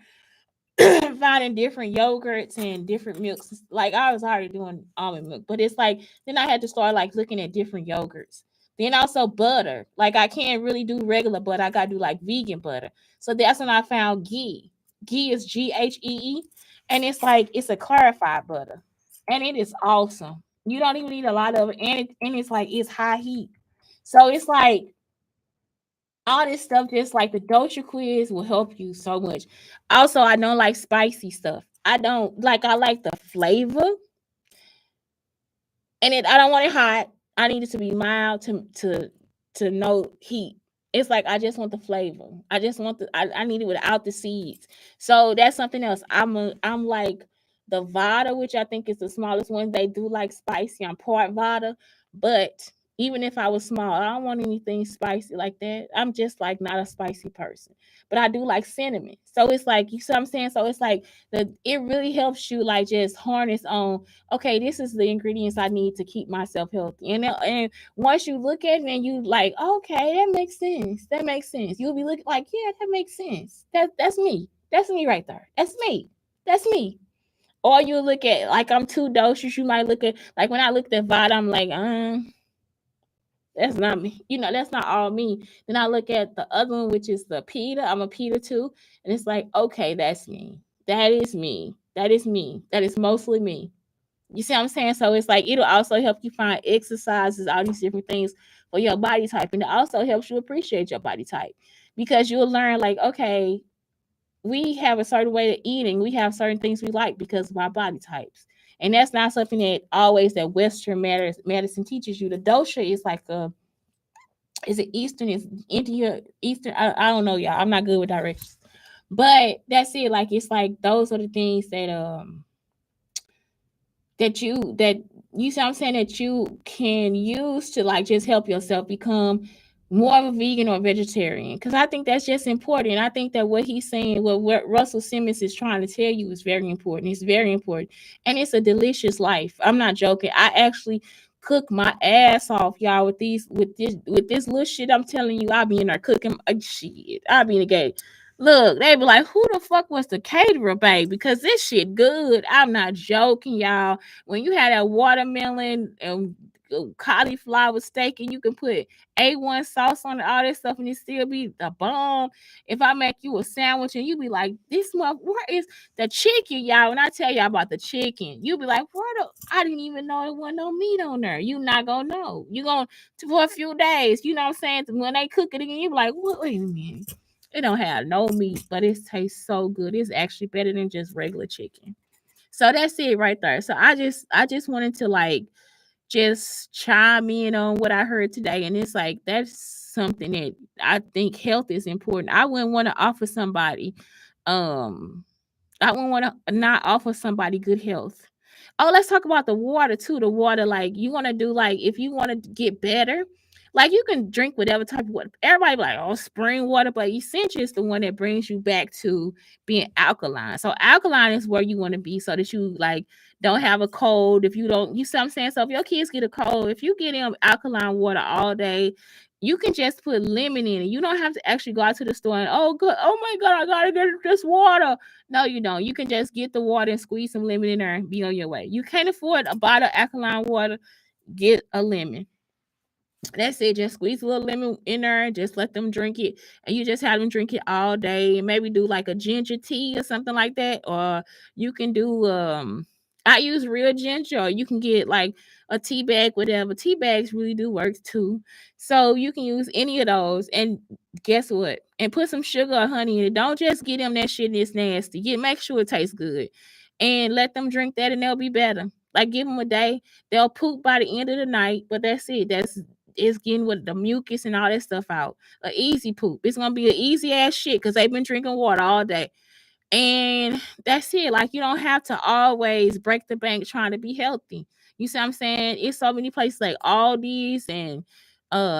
finding different yogurts and different milks. Like I was already doing almond milk, but it's like then I had to start like looking at different yogurts. Then also butter. Like I can't really do regular butter. I gotta do like vegan butter. So that's when I found ghee. Ghee is GHEE, and it's like it's a clarified butter, and it is awesome. You don't even need a lot of it, and it's like it's high heat. So it's like all this stuff, just like the dosha quiz, will help you so much. Also, I don't like spicy stuff. I don't like. I like the flavor, and I don't want it hot. I need it to be mild to no heat. It's like I just want the flavor. I just want I need it without the seeds. So that's something else. I'm like the Vada, which I think is the smallest one. They do like spicy. I'm part Vada, but even if I was small, I don't want anything spicy like that. I'm just like not a spicy person, but I do like cinnamon. So it's like, you see what I'm saying? So it's like it really helps you like just harness on, okay, this is the ingredients I need to keep myself healthy. And once you look at it and you like, okay, that makes sense. That makes sense. You'll be looking like, yeah, that makes sense. That's me. That's me right there. That's me. That's me. Or you look at like I'm two doses. You might look at like when I looked at Vada, I'm like, that's not me. That's not all me. Then I look at the other one, which is the pita. I'm a pita too. And it's like, okay, that's me. That is me. That is me. That is mostly me. You see what I'm saying? So it's like it'll also help you find exercises, all these different things for your body type. And it also helps you appreciate your body type because you'll learn like, okay, we have a certain way of eating. We have certain things we like because of our body types. And that's not something that Western medicine teaches you. The dosha is like is it Eastern? Is India Eastern? I don't know, y'all. I'm not good with directions. But that's it. Like it's like those are the things that you see what I'm saying, that you can use to like just help yourself become more of a vegan or vegetarian. Because I think that's just important. I think that what he's saying, what Russell Simmons is trying to tell you is very important. It's very important. And it's a delicious life. I'm not joking. I actually cook my ass off, y'all, with this little shit I'm telling you. I'll be in there cooking shit. I'll be in the game. Look, they be like, who the fuck was the caterer, babe? Because this shit good. I'm not joking, y'all. When you had that watermelon and cauliflower steak and you can put A1 sauce on it, all that stuff, and it still be the bomb. If I make you a sandwich and you be like, this month, where is the chicken, y'all? When I tell y'all about the chicken, you be like, I didn't even know there wasn't no meat on there. You not gonna know. You gonna for a few days, you know what I'm saying? When they cook it again, you be like, wait a minute. It don't have no meat, but it tastes so good. It's actually better than just regular chicken. So that's it right there. So I just wanted to like just chime in on what I heard today. And it's like that's something that I think health is important. I wouldn't want to offer somebody um I wouldn't want to not offer somebody good health. Oh, let's talk about the water too. The water, like you want to do, like if you want to get better, like you can drink whatever type of water. Everybody be like, oh, spring water, but essentially it's the one that brings you back to being alkaline. So alkaline is where you want to be so that you like don't have a cold. If you don't, you see what I'm saying? So if your kids get a cold, if you get in alkaline water all day, you can just put lemon in it. You don't have to actually go out to the store and oh my god, I gotta get this water. No, you don't. You can just get the water and squeeze some lemon in there and be on your way. You can't afford a bottle of alkaline water, get a lemon. That's it. Just squeeze a little lemon in there. Just let them drink it. And you just have them drink it all day. And maybe do like a ginger tea or something like that. Or you can do I use real ginger, or you can get like a tea bag, whatever. Tea bags really do work too. So you can use any of those. And guess what? And put some sugar or honey in it. Don't just get them that shit that's nasty. Make sure it tastes good. And let them drink that and they'll be better. Like give them a day. They'll poop by the end of the night, but that's it. It's getting with the mucus and all that stuff out. An easy poop. It's gonna be an easy ass shit because they've been drinking water all day. And that's it. Like you don't have to always break the bank trying to be healthy. You see what I'm saying? It's so many places like Aldi's and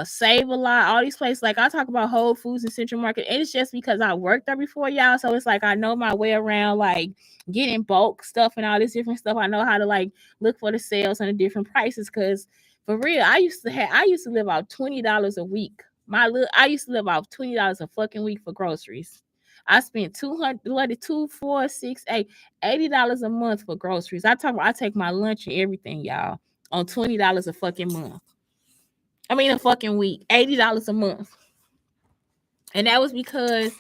Save a Lot, all these places. Like I talk about Whole Foods and Central Market, and it's just because I worked there before, y'all. So it's like I know my way around like getting bulk stuff and all this different stuff. I know how to like look for the sales and the different prices because for real, I used to live off $20 a week. I used to live off $20 a fucking week for groceries. I spent 200, 2, 4, 6, 8, $80 a month for groceries. I take my lunch and everything, y'all, on $20 a fucking month. I mean a fucking week. $80 a month. And that was because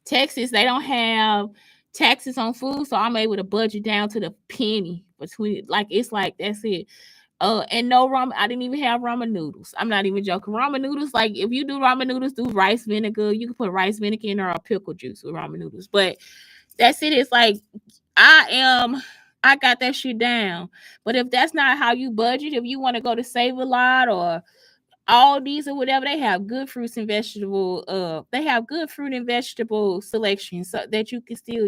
Texas, they don't have taxes on food, so I'm able to budget down to the penny between like it's like that's it. And no ramen. I didn't even have ramen noodles. I'm not even joking. Ramen noodles, like if you do ramen noodles, do rice vinegar. You can put rice vinegar in or pickle juice with ramen noodles. But that's it. It's like I got that shit down. But if that's not how you budget, if you want to go to Save a Lot or all these or whatever, they have good fruits and vegetable they have good fruit and vegetable selections so that you can still,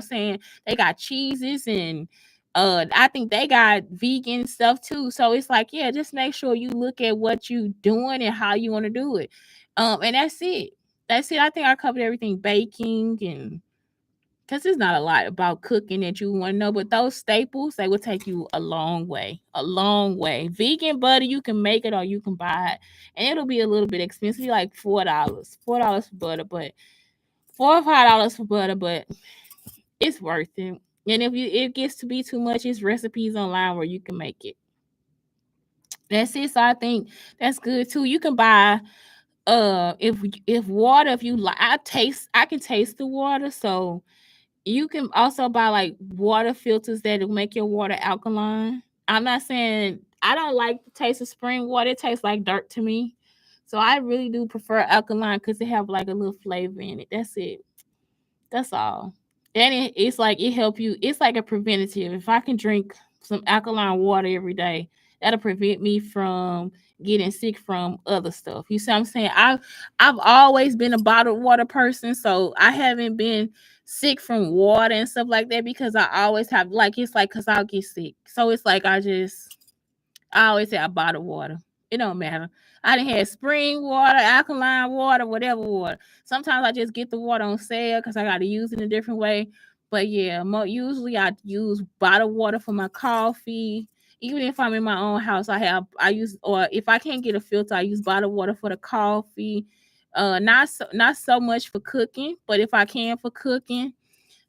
saying, they got cheeses and I think they got vegan stuff too. So it's like, yeah, just make sure you look at what you doing and how you want to do it. And that's it. I think I covered everything. Baking, and because there's not a lot about cooking that you want to know, but those staples, they will take you a long way. A long way. Vegan butter, you can make it or you can buy it, and it'll be a little bit expensive, like $4 for butter, but $4 or $5 for butter, but it's worth it. And if it gets to be too much, it's recipes online where you can make it. That's it. So I think that's good too. You can buy if water, if you like, I can taste the water, so you can also buy like water filters that will make your water alkaline. I'm not saying I don't like the taste of spring water. It tastes like dirt to me. So I really do prefer alkaline because it have like a little flavor in it. That's it. That's all. And it's like it help you. It's like a preventative. If I can drink some alkaline water every day, that'll prevent me from getting sick from other stuff. You see what I'm saying? I've always been a bottled water person, so I haven't been sick from water and stuff like that because I always have, like, it's like because I'll get sick. So it's like I always say I bottle water. It don't matter. I done had spring water, alkaline water, whatever water. Sometimes I just get the water on sale because I got to use it in a different way. But yeah, usually I use bottled water for my coffee. Even if I'm in my own house, I use, or if I can't get a filter, I use bottled water for the coffee. Not so much for cooking, but if I can for cooking.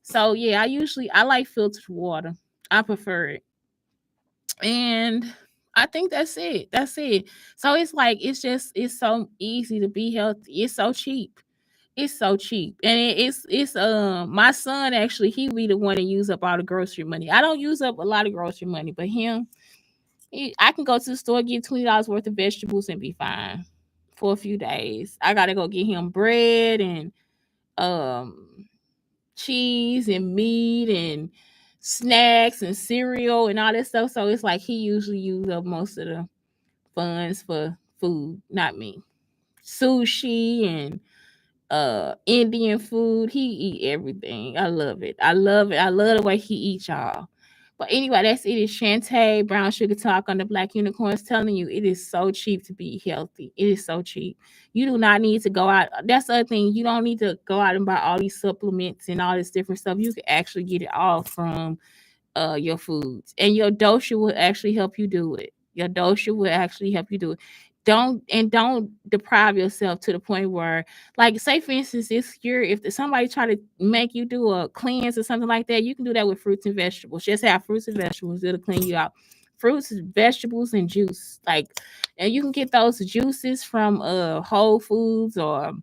So yeah, I like filtered water. I prefer it. And I think that's it. That's it. So it's like it's so easy to be healthy. It's so cheap. It's so cheap. And it's my son, actually, he be the one to use up all the grocery money. I don't use up a lot of grocery money, but I can go to the store, get $20 worth of vegetables and be fine for a few days. I gotta go get him bread and um cheese and meat and snacks and cereal and all that stuff. So it's like he usually use up most of the funds for food, not me. Sushi and Indian food. He eat everything. I love it. I love it. I love the way he eats, y'all. But anyway, that's it. It's Shante Brown Sugar Talk on the Black Unicorns, telling you it is so cheap to be healthy. It is so cheap. You do not need to go out. That's the other thing. You don't need to go out and buy all these supplements and all this different stuff. You can actually get it all from your foods, and your dosha will actually help you do it. Your dosha will actually help you do it. Don't deprive yourself to the point where, like, say for instance, if somebody try to make you do a cleanse or something like that, you can do that with fruits and vegetables. Just have fruits and vegetables, it'll clean you out. Fruits, vegetables, and juice, like, and you can get those juices from Whole Foods or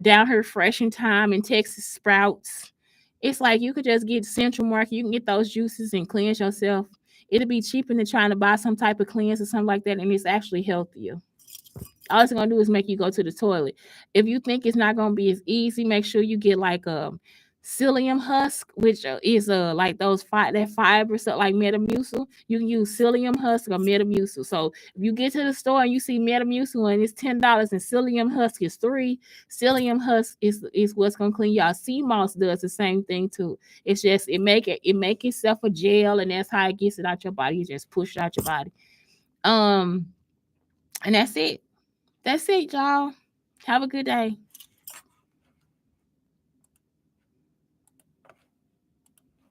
down here Fresh in Time in Texas Sprouts. It's like you could just get Central Market. You can get those juices and cleanse yourself. It'll be cheaper than trying to buy some type of cleanse or something like that, and it's actually healthier. All it's gonna do is make you go to the toilet. If you think it's not gonna be as easy, make sure you get like a psyllium husk, which is like that fiber, so like Metamucil. You can use psyllium husk or Metamucil. So if you get to the store and you see Metamucil and it's $10 and psyllium husk is $3, psyllium husk is what's gonna clean you out. Sea moss does the same thing too. It's just it make itself a gel, and that's how it gets it out your body. You just push it out your body. And that's it. That's it, y'all. Have a good day.